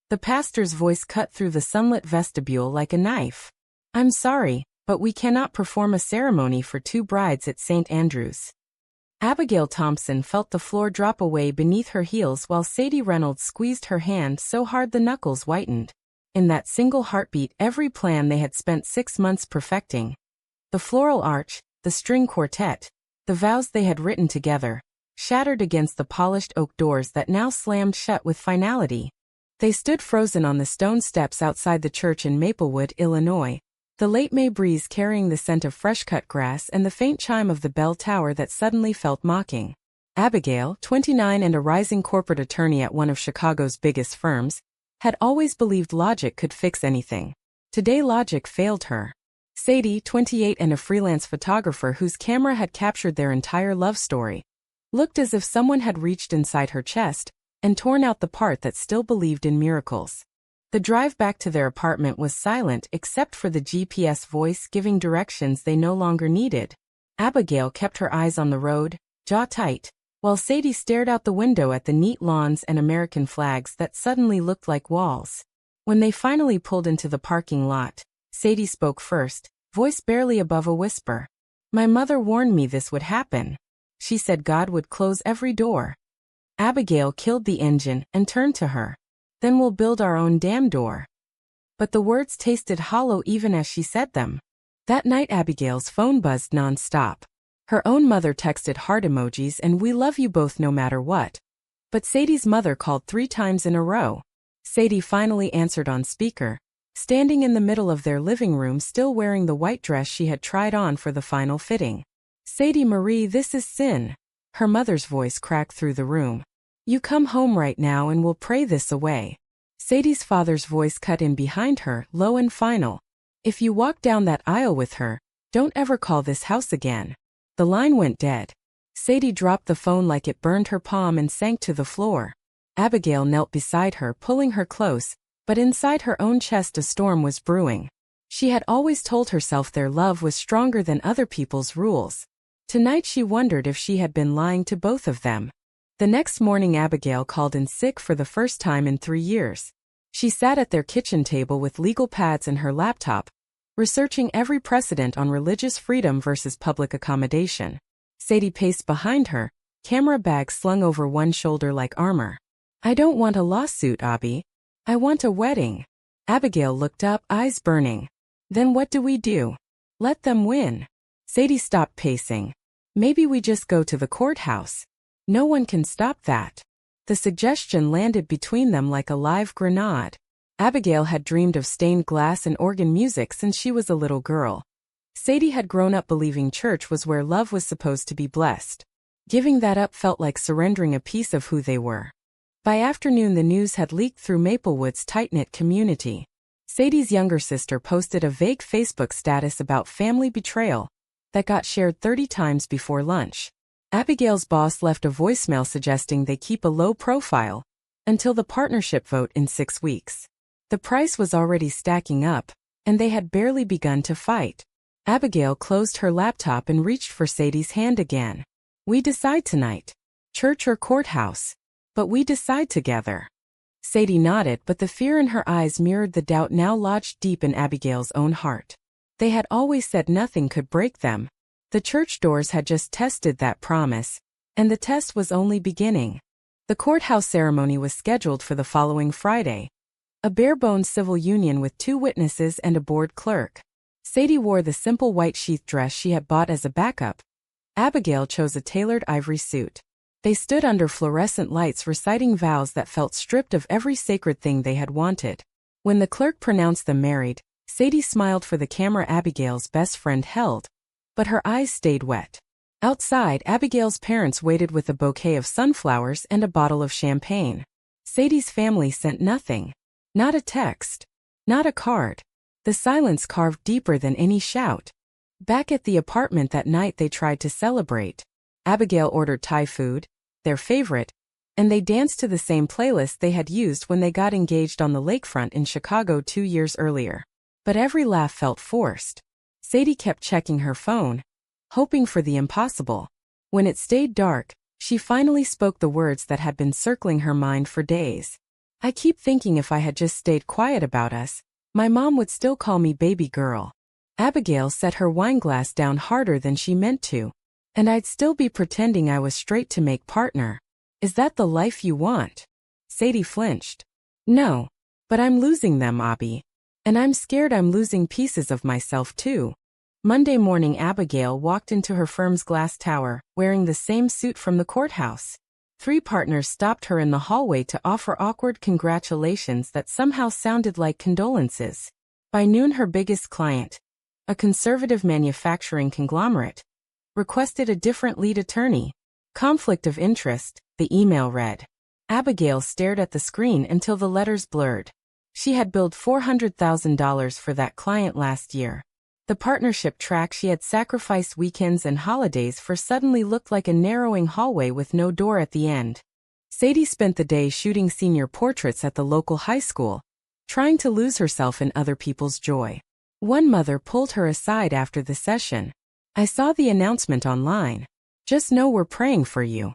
The pastor's voice cut through the sunlit vestibule like a knife. "I'm sorry, but we cannot perform a ceremony for 2 brides at St. Andrew's." Abigail Thompson felt the floor drop away beneath her heels while Sadie Reynolds squeezed her hand so hard the knuckles whitened. In that single heartbeat, every plan they had spent 6 months perfecting. The floral arch, the string quartet, the vows they had written together, shattered against the polished oak doors that now slammed shut with finality. They stood frozen on the stone steps outside the church in Maplewood, Illinois, the late May breeze carrying the scent of fresh-cut grass and the faint chime of the bell tower that suddenly felt mocking. Abigail, 29 and a rising corporate attorney at one of Chicago's biggest firms, had always believed logic could fix anything. Today logic failed her. Sadie, 28 and a freelance photographer whose camera had captured their entire love story, looked as if someone had reached inside her chest and torn out the part that still believed in miracles. The drive back to their apartment was silent except for the GPS voice giving directions they no longer needed. Abigail kept her eyes on the road, jaw tight, while Sadie stared out the window at the neat lawns and American flags that suddenly looked like walls. When they finally pulled into the parking lot, Sadie spoke first, voice barely above a whisper. "My mother warned me this would happen. She said God would close every door." Abigail killed the engine and turned to her. "Then we'll build our own damn door." But the words tasted hollow even as she said them. That night Abigail's phone buzzed non-stop. Her own mother texted heart emojis and "we love you both no matter what." But Sadie's mother called 3 times in a row. Sadie finally answered on speaker, standing in the middle of their living room still wearing the white dress she had tried on for the final fitting. "Sadie Marie, this is sin." Her mother's voice cracked through the room. "You come home right now and we'll pray this away." Sadie's father's voice cut in behind her, low and final. "If you walk down that aisle with her, don't ever call this house again." The line went dead. Sadie dropped the phone like it burned her palm and sank to the floor. Abigail knelt beside her, pulling her close, but inside her own chest a storm was brewing. She had always told herself their love was stronger than other people's rules. Tonight she wondered if she had been lying to both of them. The next morning Abigail called in sick for the first time in 3 years. She sat at their kitchen table with legal pads and her laptop, researching every precedent on religious freedom versus public accommodation. Sadie paced behind her, camera bag slung over one shoulder like armor. "I don't want a lawsuit, Abby. I want a wedding." Abigail looked up, eyes burning. "Then what do we do? Let them win." Sadie stopped pacing. "Maybe we just go to the courthouse. No one can stop that." The suggestion landed between them like a live grenade. Abigail had dreamed of stained glass and organ music since she was a little girl. Sadie had grown up believing church was where love was supposed to be blessed. Giving that up felt like surrendering a piece of who they were. By afternoon the news had leaked through Maplewood's tight-knit community. Sadie's younger sister posted a vague Facebook status about family betrayal that got shared 30 times before lunch. Abigail's boss left a voicemail suggesting they keep a low profile until the partnership vote in 6 weeks. The price was already stacking up, and they had barely begun to fight. Abigail closed her laptop and reached for Sadie's hand again. "We decide tonight. Church or courthouse. But we decide together." Sadie nodded, but the fear in her eyes mirrored the doubt now lodged deep in Abigail's own heart. They had always said nothing could break them. The church doors had just tested that promise, and the test was only beginning. The courthouse ceremony was scheduled for the following Friday. A bare-bones civil union with 2 witnesses and a board clerk. Sadie wore the simple white sheath dress she had bought as a backup. Abigail chose a tailored ivory suit. They stood under fluorescent lights reciting vows that felt stripped of every sacred thing they had wanted. When the clerk pronounced them married, Sadie smiled for the camera Abigail's best friend held, but her eyes stayed wet. Outside, Abigail's parents waited with a bouquet of sunflowers and a bottle of champagne. Sadie's family sent nothing. Not a text. Not a card. The silence carved deeper than any shout. Back at the apartment that night they tried to celebrate. Abigail ordered Thai food, their favorite, and they danced to the same playlist they had used when they got engaged on the lakefront in Chicago 2 years earlier. But every laugh felt forced. Sadie kept checking her phone, hoping for the impossible. When it stayed dark, she finally spoke the words that had been circling her mind for days. I keep thinking if I had just stayed quiet about us, my mom would still call me baby girl. Abigail set her wineglass down harder than she meant to. And I'd still be pretending I was straight to make partner. Is that the life you want? Sadie flinched. No. But I'm losing them, Abby. And I'm scared I'm losing pieces of myself too. Monday morning, Abigail walked into her firm's glass tower, wearing the same suit from the courthouse. 3 partners stopped her in the hallway to offer awkward congratulations that somehow sounded like condolences. By noon, her biggest client, a conservative manufacturing conglomerate, requested a different lead attorney. Conflict of interest, the email read. Abigail stared at the screen until the letters blurred. She had billed $400,000 for that client last year. The partnership track she had sacrificed weekends and holidays for suddenly looked like a narrowing hallway with no door at the end. Sadie spent the day shooting senior portraits at the local high school, trying to lose herself in other people's joy. One mother pulled her aside after the session. I saw the announcement online. Just know we're praying for you.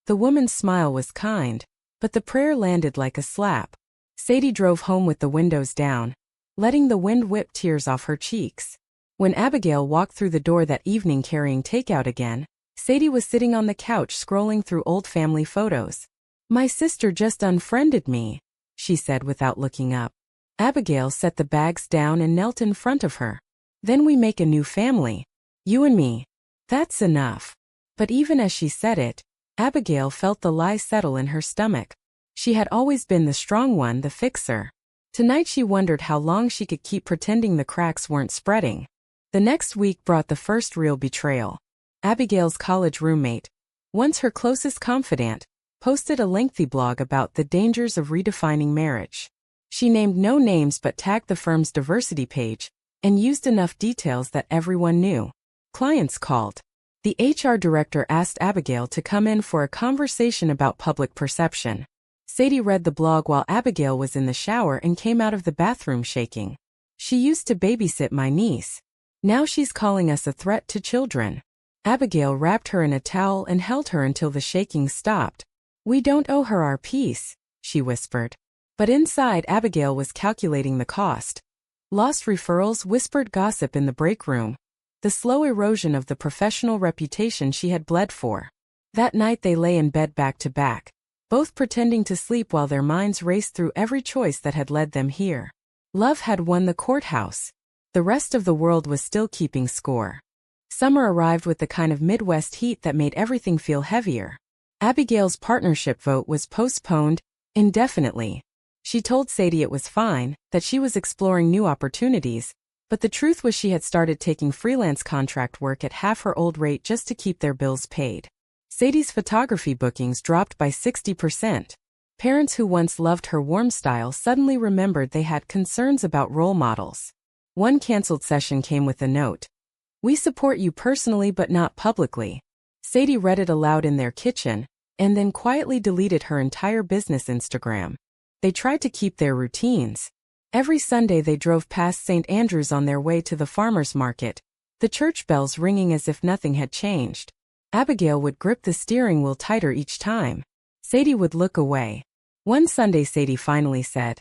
The woman's smile was kind, but the prayer landed like a slap. Sadie drove home with the windows down, letting the wind whip tears off her cheeks. When Abigail walked through the door that evening carrying takeout again, Sadie was sitting on the couch scrolling through old family photos. My sister just unfriended me, she said without looking up. Abigail set the bags down and knelt in front of her. Then we make a new family. You and me. That's enough. But even as she said it, Abigail felt the lie settle in her stomach. She had always been the strong one, the fixer. Tonight she wondered how long she could keep pretending the cracks weren't spreading. The next week brought the first real betrayal. Abigail's college roommate, once her closest confidant, posted a lengthy blog about the dangers of redefining marriage. She named no names but tagged the firm's diversity page and used enough details that everyone knew. Clients called. The HR director asked Abigail to come in for a conversation about public perception. Sadie read the blog while Abigail was in the shower and came out of the bathroom shaking. She used to babysit my niece. Now she's calling us a threat to children. Abigail wrapped her in a towel and held her until the shaking stopped. We don't owe her our peace, she whispered. But inside, Abigail was calculating the cost. Lost referrals, whispered gossip in the break room. The slow erosion of the professional reputation she had bled for. That night they lay in bed back to back, both pretending to sleep while their minds raced through every choice that had led them here. Love had won the courthouse. The rest of the world was still keeping score. Summer arrived with the kind of Midwest heat that made everything feel heavier. Abigail's partnership vote was postponed indefinitely. She told Sadie it was fine, that she was exploring new opportunities, but the truth was she had started taking freelance contract work at half her old rate just to keep their bills paid. Sadie's photography bookings dropped by 60%. Parents who once loved her warm style suddenly remembered they had concerns about role models. One canceled session came with a note. We support you personally but not publicly. Sadie read it aloud in their kitchen, and then quietly deleted her entire business Instagram. They tried to keep their routines. Every Sunday they drove past St. Andrews on their way to the farmer's market, the church bells ringing as if nothing had changed. Abigail would grip the steering wheel tighter each time. Sadie would look away. One Sunday Sadie finally said,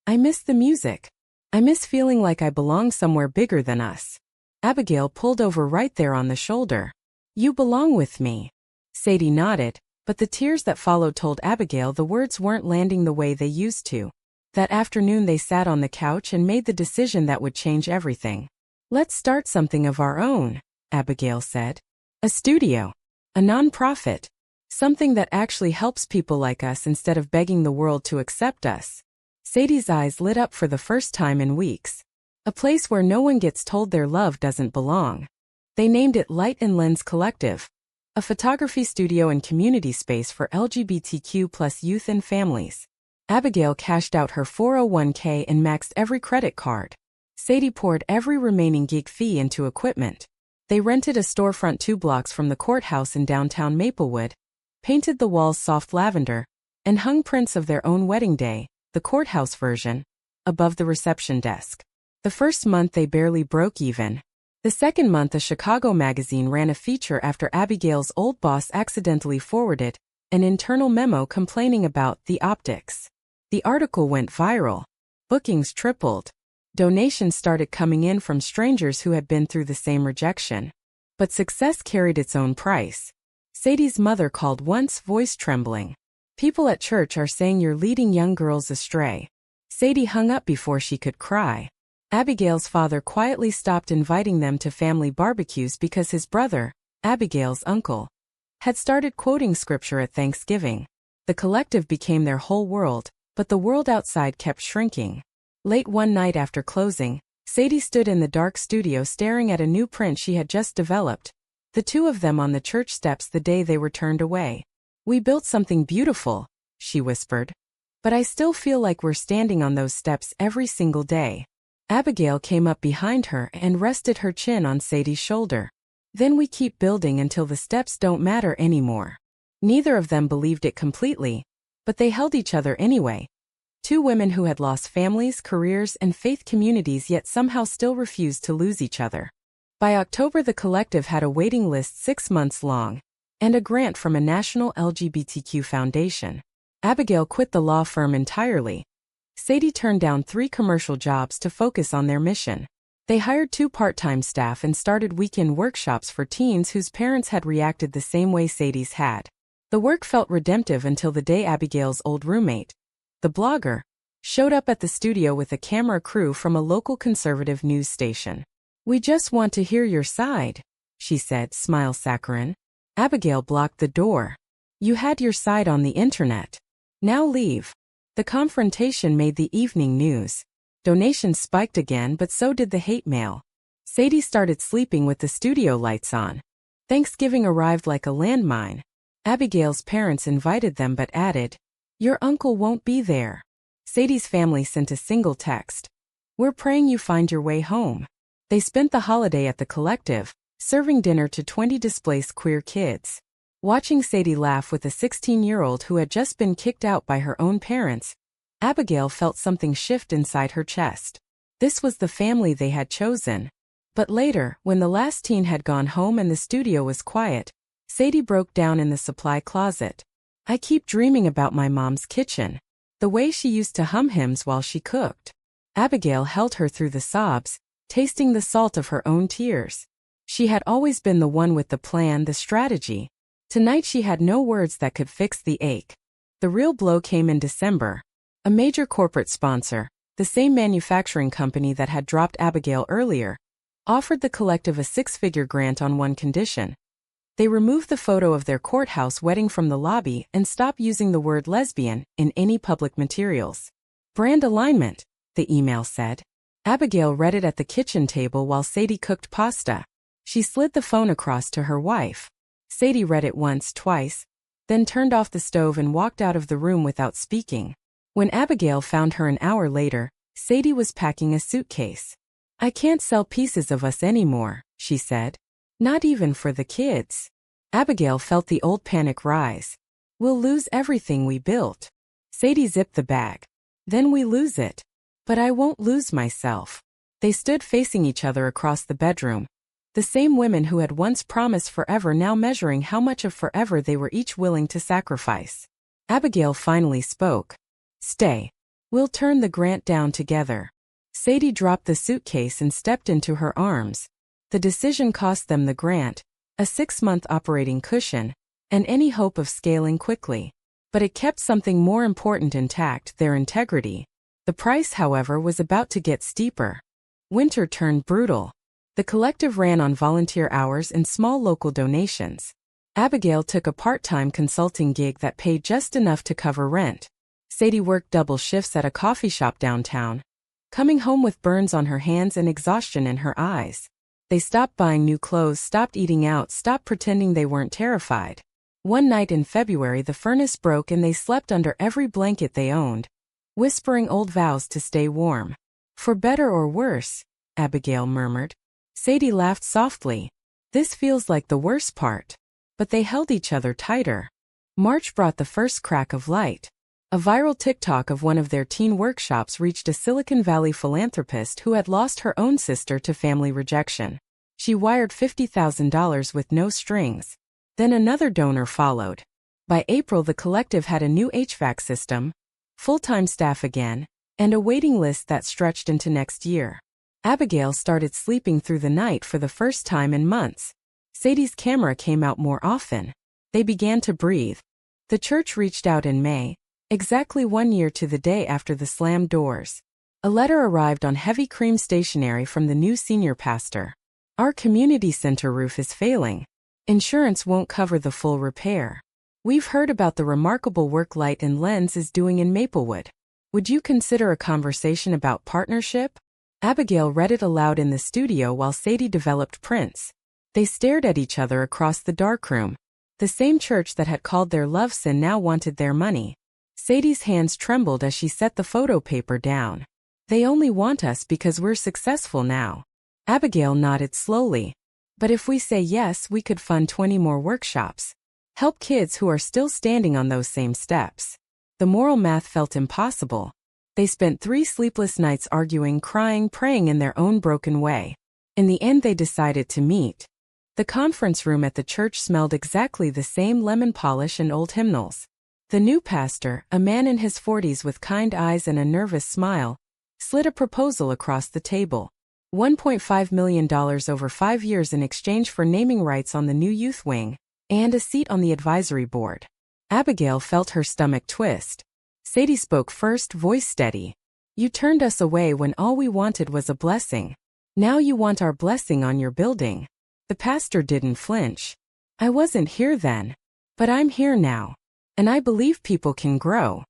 I miss the music. I miss feeling like I belong somewhere bigger than us. Abigail pulled over right there on the shoulder. You belong with me. Sadie nodded, but the tears that followed told Abigail the words weren't landing the way they used to. That afternoon they sat on the couch and made the decision that would change everything. Let's start something of our own, Abigail said. A studio. A non-profit. Something that actually helps people like us instead of begging the world to accept us. Sadie's eyes lit up for the first time in weeks. A place where no one gets told their love doesn't belong. They named it Light and Lens Collective, a photography studio and community space for LGBTQ+ youth and families. Abigail cashed out her 401k and maxed every credit card. Sadie poured every remaining gig fee into equipment. They rented a storefront 2 blocks from the courthouse in downtown Maplewood, painted the walls soft lavender, and hung prints of their own wedding day, the courthouse version, above the reception desk. The first month they barely broke even. The second month a Chicago magazine ran a feature after Abigail's old boss accidentally forwarded an internal memo complaining about the optics. The article went viral. Bookings tripled. Donations started coming in from strangers who had been through the same rejection. But success carried its own price. Sadie's mother called once, voice trembling. "People at church are saying you're leading young girls astray." Sadie hung up before she could cry. Abigail's father quietly stopped inviting them to family barbecues because his brother, Abigail's uncle, had started quoting scripture at Thanksgiving. The collective became their whole world, but the world outside kept shrinking. Late one night after closing, Sadie stood in the dark studio staring at a new print she had just developed, the two of them on the church steps the day they were turned away. "We built something beautiful," she whispered. "But I still feel like we're standing on those steps every single day." Abigail came up behind her and rested her chin on Sadie's shoulder. "Then we keep building until the steps don't matter anymore." Neither of them believed it completely, but they held each other anyway. Two women who had lost families, careers, and faith communities yet somehow still refused to lose each other. By October, the collective had a waiting list 6 months long, and a grant from a national LGBTQ foundation. Abigail quit the law firm entirely. Sadie turned down 3 commercial jobs to focus on their mission. They hired 2 part-time staff and started weekend workshops for teens whose parents had reacted the same way Sadie's had. The work felt redemptive until the day Abigail's old roommate, the blogger, showed up at the studio with a camera crew from a local conservative news station. "We just want to hear your side," she said, smile saccharine. Abigail blocked the door. "You had your side on the internet. Now leave." The confrontation made the evening news. Donations spiked again, but so did the hate mail. Sadie started sleeping with the studio lights on. Thanksgiving arrived like a landmine. Abigail's parents invited them but added, "Your uncle won't be there." Sadie's family sent a single text. "We're praying you find your way home." They spent the holiday at the collective, serving dinner to 20 displaced queer kids. Watching Sadie laugh with a 16-year-old who had just been kicked out by her own parents, Abigail felt something shift inside her chest. This was the family they had chosen. But later, when the last teen had gone home and the studio was quiet, Sadie broke down in the supply closet. "I keep dreaming about my mom's kitchen. The way she used to hum hymns while she cooked." Abigail held her through the sobs, tasting the salt of her own tears. She had always been the one with the plan, the strategy. Tonight she had no words that could fix the ache. The real blow came in December. A major corporate sponsor, the same manufacturing company that had dropped Abigail earlier, offered the collective a 6-figure grant on one condition. They removed the photo of their courthouse wedding from the lobby and stopped using the word lesbian in any public materials. "Brand alignment," the email said. Abigail read it at the kitchen table while Sadie cooked pasta. She slid the phone across to her wife. Sadie read it once, twice, then turned off the stove and walked out of the room without speaking. When Abigail found her an hour later, Sadie was packing a suitcase. "I can't sell pieces of us anymore," she said. "Not even for the kids." Abigail felt the old panic rise. "We'll lose everything we built." Sadie zipped the bag. "Then we lose it. But I won't lose myself." They stood facing each other across the bedroom. The same women who had once promised forever now measuring how much of forever they were each willing to sacrifice. Abigail finally spoke. "Stay. We'll turn the grant down together." Sadie dropped the suitcase and stepped into her arms. The decision cost them the grant, a 6-month operating cushion, and any hope of scaling quickly. But it kept something more important intact, their integrity. The price, however, was about to get steeper. Winter turned brutal. The collective ran on volunteer hours and small local donations. Abigail took a part-time consulting gig that paid just enough to cover rent. Sadie worked double shifts at a coffee shop downtown, coming home with burns on her hands and exhaustion in her eyes. They stopped buying new clothes, stopped eating out, stopped pretending they weren't terrified. One night in February, the furnace broke and they slept under every blanket they owned, whispering old vows to stay warm. "For better or worse," Abigail murmured. Sadie laughed softly. "This feels like the worst part." But they held each other tighter. March brought the first crack of light. A viral TikTok of one of their teen workshops reached a Silicon Valley philanthropist who had lost her own sister to family rejection. She wired $50,000 with no strings. Then another donor followed. By April, the collective had a new HVAC system, full-time staff again, and a waiting list that stretched into next year. Abigail started sleeping through the night for the first time in months. Sadie's camera came out more often. They began to breathe. The church reached out in May, exactly 1 year to the day after the slammed doors. A letter arrived on heavy cream stationery from the new senior pastor. Our community center roof is failing. Insurance won't cover the full repair. We've heard about the remarkable work Light and Lens is doing in Maplewood. Would you consider a conversation about partnership? Abigail read it aloud in the studio while Sadie developed prints. They stared at each other across the darkroom. The same church that had called their love sin now wanted their money. Sadie's hands trembled as she set the photo paper down. They only want us because we're successful now. Abigail nodded slowly. But if we say yes, we could fund 20 more workshops. Help kids who are still standing on those same steps. The moral math felt impossible. They spent 3 sleepless nights arguing, crying, praying in their own broken way. In the end, they decided to meet. The conference room at the church smelled exactly the same: lemon polish and old hymnals. The new pastor, a man in his 40s with kind eyes and a nervous smile, slid a proposal across the table. $1.5 million over 5 years in exchange for naming rights on the new youth wing, and a seat on the advisory board. Abigail felt her stomach twist. Sadie spoke first, voice steady. You turned us away when all we wanted was a blessing. Now you want our blessing on your building. The pastor didn't flinch. I wasn't here then. But I'm here now. And I believe people can grow.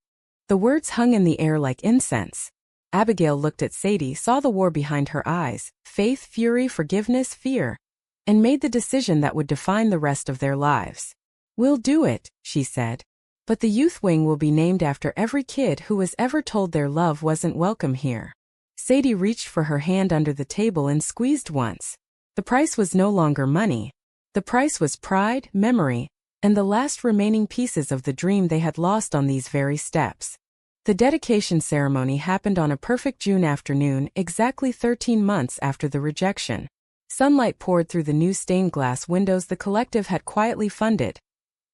The words hung in the air like incense. Abigail looked at Sadie, saw the war behind her eyes: faith, fury, forgiveness, fear, and made the decision that would define the rest of their lives. We'll do it, she said. But the youth wing will be named after every kid who was ever told their love wasn't welcome here. Sadie reached for her hand under the table and squeezed once. The price was no longer money. The price was pride, memory, and the last remaining pieces of the dream they had lost on these very steps. The dedication ceremony happened on a perfect June afternoon, exactly 13 months after the rejection. Sunlight poured through the new stained glass windows the collective had quietly funded.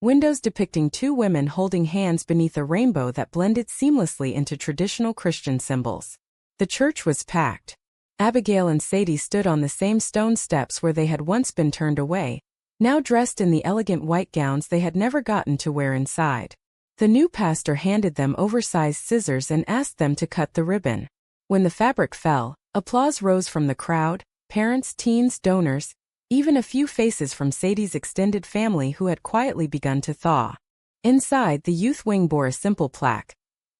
Windows depicting 2 women holding hands beneath a rainbow that blended seamlessly into traditional Christian symbols. The church was packed. Abigail and Sadie stood on the same stone steps where they had once been turned away, now dressed in the elegant white gowns they had never gotten to wear inside. The new pastor handed them oversized scissors and asked them to cut the ribbon. When the fabric fell, applause rose from the crowd: parents, teens, donors, even a few faces from Sadie's extended family who had quietly begun to thaw. Inside, the youth wing bore a simple plaque: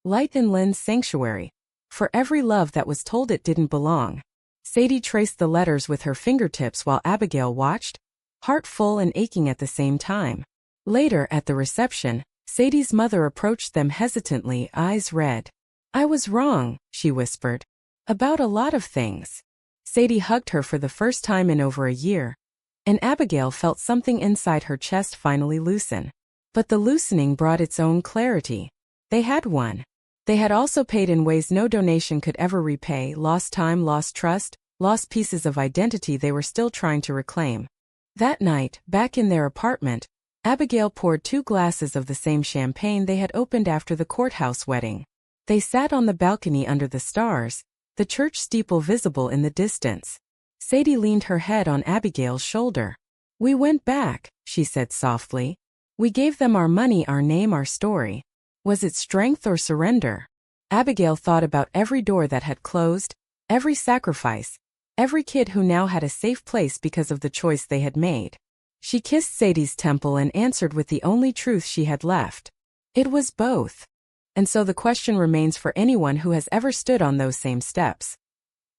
Light and Lynn's Sanctuary. For every love that was told it didn't belong. Sadie traced the letters with her fingertips while Abigail watched, heart full and aching at the same time. Later, at the reception, Sadie's mother approached them hesitantly, eyes red. I was wrong, she whispered. About a lot of things. Sadie hugged her for the first time in over a year, and Abigail felt something inside her chest finally loosen. But the loosening brought its own clarity. They had won. They had also paid in ways no donation could ever repay: lost time, lost trust, lost pieces of identity they were still trying to reclaim. That night, back in their apartment, Abigail poured 2 glasses of the same champagne they had opened after the courthouse wedding. They sat on the balcony under the stars, the church steeple visible in the distance. Sadie leaned her head on Abigail's shoulder. We went back, she said softly. We gave them our money, our name, our story. Was it strength or surrender? Abigail thought about every door that had closed, every sacrifice, every kid who now had a safe place because of the choice they had made. She kissed Sadie's temple and answered with the only truth she had left. It was both. And so the question remains for anyone who has ever stood on those same steps.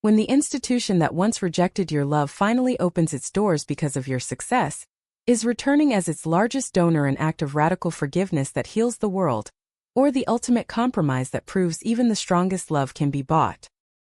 When the institution that once rejected your love finally opens its doors because of your success, is returning as its largest donor an act of radical forgiveness that heals the world, or the ultimate compromise that proves even the strongest love can be bought?